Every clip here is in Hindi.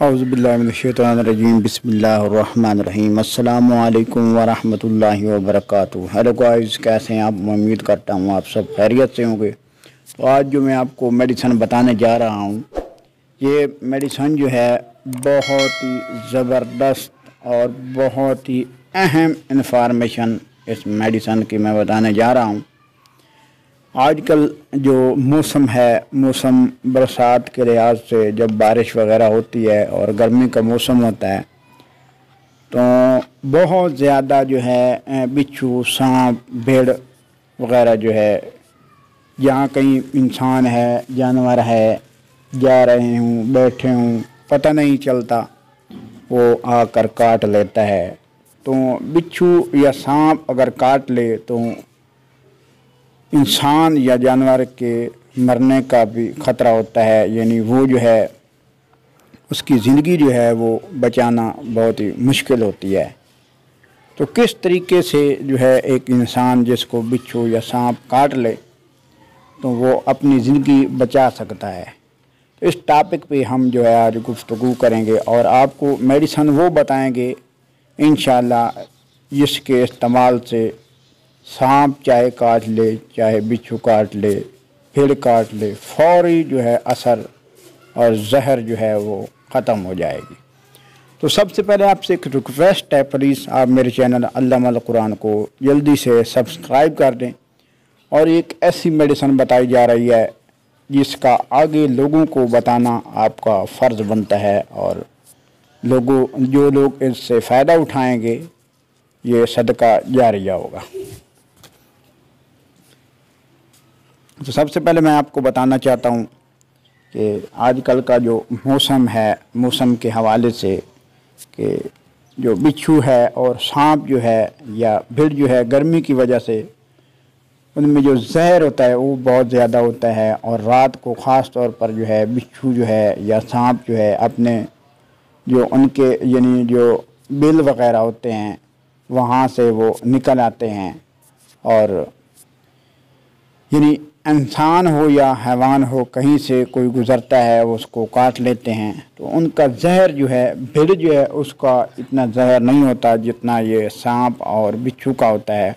औज़ुबिल्लाहिमिनश्शैतानिर्रजीम बिस्मिल्लाहिर्रहमानिर्रहीम अस्सलामु अलैकुम वरहमतुल्लाहि वबरकातुहू। हेलो गाइस, कैसे हैं आप? मैं उम्मीद करता हूँ आप सब खैरियत से होंगे। तो आज जो मैं आपको मेडिसन बताने जा रहा हूँ, ये मेडिसन जो है बहुत ही ज़बरदस्त और बहुत ही अहम इंफॉर्मेशन इस मेडिसन की मैं बताने जा रहा हूँ। आजकल जो मौसम है, मौसम बरसात के लिहाज से जब बारिश वगैरह होती है और गर्मी का मौसम होता है तो बहुत ज़्यादा जो है बिच्छू, सांप, भेड़ वगैरह जो है, जहाँ कहीं इंसान है, जानवर है, जा रहे हूँ, बैठे हूँ, पता नहीं चलता, वो आकर काट लेता है। तो बिच्छू या सांप अगर काट ले तो इंसान या जानवर के मरने का भी ख़तरा होता है, यानी वो जो है उसकी ज़िंदगी जो है वो बचाना बहुत ही मुश्किल होती है। तो किस तरीके से जो है एक इंसान जिसको बिच्छू या सांप काट ले तो वो अपनी ज़िंदगी बचा सकता है। तो इस टॉपिक पे हम जो है आज गुफ्तगू करेंगे और आपको मेडिसन वो बताएंगे इंशाअल्लाह जिसके इस्तेमाल से सांप चाहे काट ले, चाहे बिच्छू काट ले, भेड़ काट ले, फौरी जो है असर और जहर जो है वो ख़त्म हो जाएगी। तो सबसे पहले आपसे एक रिक्वेस्ट है, प्लीज़ आप मेरे चैनल अल्लामाल कुरान को जल्दी से सब्सक्राइब कर दें। और एक ऐसी मेडिसन बताई जा रही है जिसका आगे लोगों को बताना आपका फ़र्ज़ बनता है और जो लोग इससे फ़ायदा उठाएंगे ये सदका जारिया होगा। तो सबसे पहले मैं आपको बताना चाहता हूँ कि आजकल का जो मौसम है, मौसम के हवाले से कि जो बिच्छू है और सांप जो है या भेड़ जो है, गर्मी की वजह से उनमें जो जहर होता है वो बहुत ज़्यादा होता है। और रात को ख़ास तौर पर जो है बिच्छू जो है या सांप जो है अपने जो उनके यानी जो बिल वग़ैरह होते हैं वहाँ से वो निकल आते हैं और यानी इंसान हो या हैवान हो, कहीं से कोई गुज़रता है उसको काट लेते हैं। तो उनका जहर जो है, भेड़ जो है उसका इतना जहर नहीं होता जितना ये सांप और बिच्छू का होता है।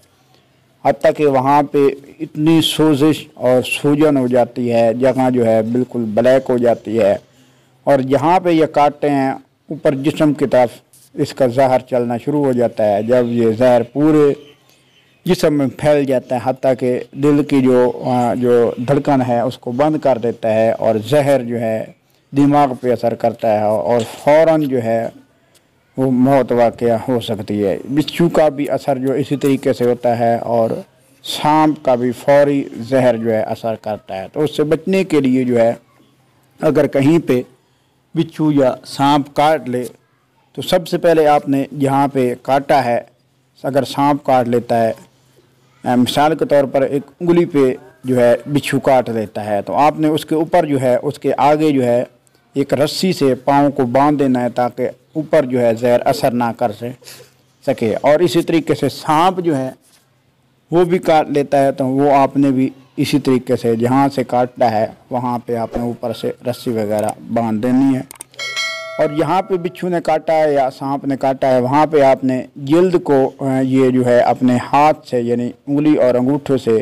हत्ता कि वहाँ पे इतनी सोजिश और सूजन हो जाती है, जगह जो है बिल्कुल ब्लैक हो जाती है और जहाँ पे ये काटते हैं ऊपर जिस्म की तरफ इसका जहर चलना शुरू हो जाता है। जब ये जहर पूरे जिस्म में फैल जाता है हत्ता कि दिल की जो धड़कन है उसको बंद कर देता है और जहर जो है दिमाग पे असर करता है और फ़ौरन जो है वो मौत वाक़या हो सकती है। बिच्छू का भी असर जो इसी तरीके से होता है और सांप का भी फौरी जहर जो है असर करता है। तो उससे बचने के लिए जो है अगर कहीं पे बिच्छू या सांप काट ले तो सबसे पहले आपने जहाँ पे काटा है, अगर सांप काट लेता है, मिसाल के तौर पर एक उंगली पे जो है बिच्छू काट लेता है, तो आपने उसके ऊपर जो है उसके आगे जो है एक रस्सी से पाँव को बांध देना है ताकि ऊपर जो है जहर असर ना कर सके। और इसी तरीके से सांप जो है वो भी काट लेता है तो वो आपने भी इसी तरीके से जहाँ से काटता है वहाँ पे आपने ऊपर से रस्सी वगैरह बांध देनी है। और यहाँ पे बिच्छू ने काटा है या सांप ने काटा है वहाँ पे आपने जल्द को ये जो है अपने हाथ से यानी उंगली और अंगूठे से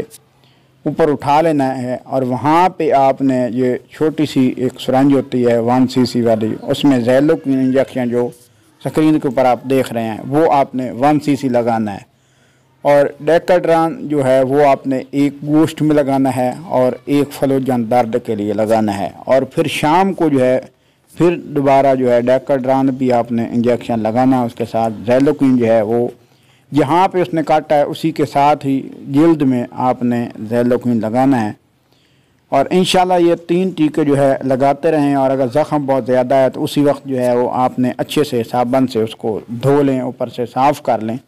ऊपर उठा लेना है और वहाँ पे आपने ये छोटी सी एक सुरंज होती है 1 cc वाली, उसमें ज़ैलोक्विन इंजेक्शन जो स्क्रीन के ऊपर आप देख रहे हैं वो आपने 1 cc लगाना है। और डेकाड्रान जो है वो आपने एक गोश्त में लगाना है और एक फलोजन दर्द के लिए लगाना है। और फिर शाम को जो है फिर दोबारा जो है डेकाड्रान भी आपने इंजेक्शन लगाना है, उसके साथ ज़ैलोक्विन जो है वो जहाँ पे उसने काटा है उसी के साथ ही जल्द में आपने ज़ैलोक्विन लगाना है। और इंशाल्लाह ये 3 टीके जो है लगाते रहें और अगर ज़ख़म बहुत ज़्यादा है तो उसी वक्त जो है वो आपने अच्छे से साबुन से उसको धो लें, ऊपर से साफ़ कर लें।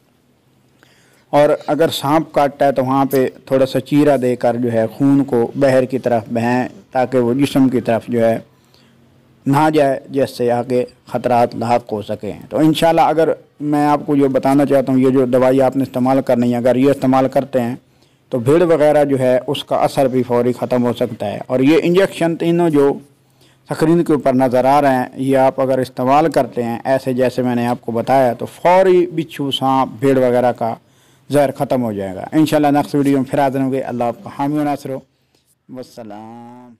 और अगर सांप काटता है तो वहाँ पे थोड़ा सा चीरा देकर जो है खून को बाहर की तरफ बहें ताकि वो जिस्म की तरफ जो है ना जाए, जिससे आगे ख़तरात लाक हो सकें। तो इंशाल्लाह अगर मैं आपको जो बताना चाहता हूँ, ये जो दवाई आपने इस्तेमाल करनी है, अगर ये इस्तेमाल करते हैं तो भीड़ वगैरह जो है उसका असर भी फौरी ख़त्म हो सकता है। और ये इंजेक्शन तीनों जो स्क्रीन के ऊपर नज़र आ रहे हैं, ये आप अगर इस्तेमाल करते हैं ऐसे जैसे मैंने आपको बताया तो फौरी बिच्छू, सांप, भेड़ वगैरह का जहर ख़त्म हो जाएगा। इंशाल्लाह नेक्स्ट वीडियो में फिर हाज़िर होंगे। अल्लाह आपका हामी व नासिर हो। वस्सलाम।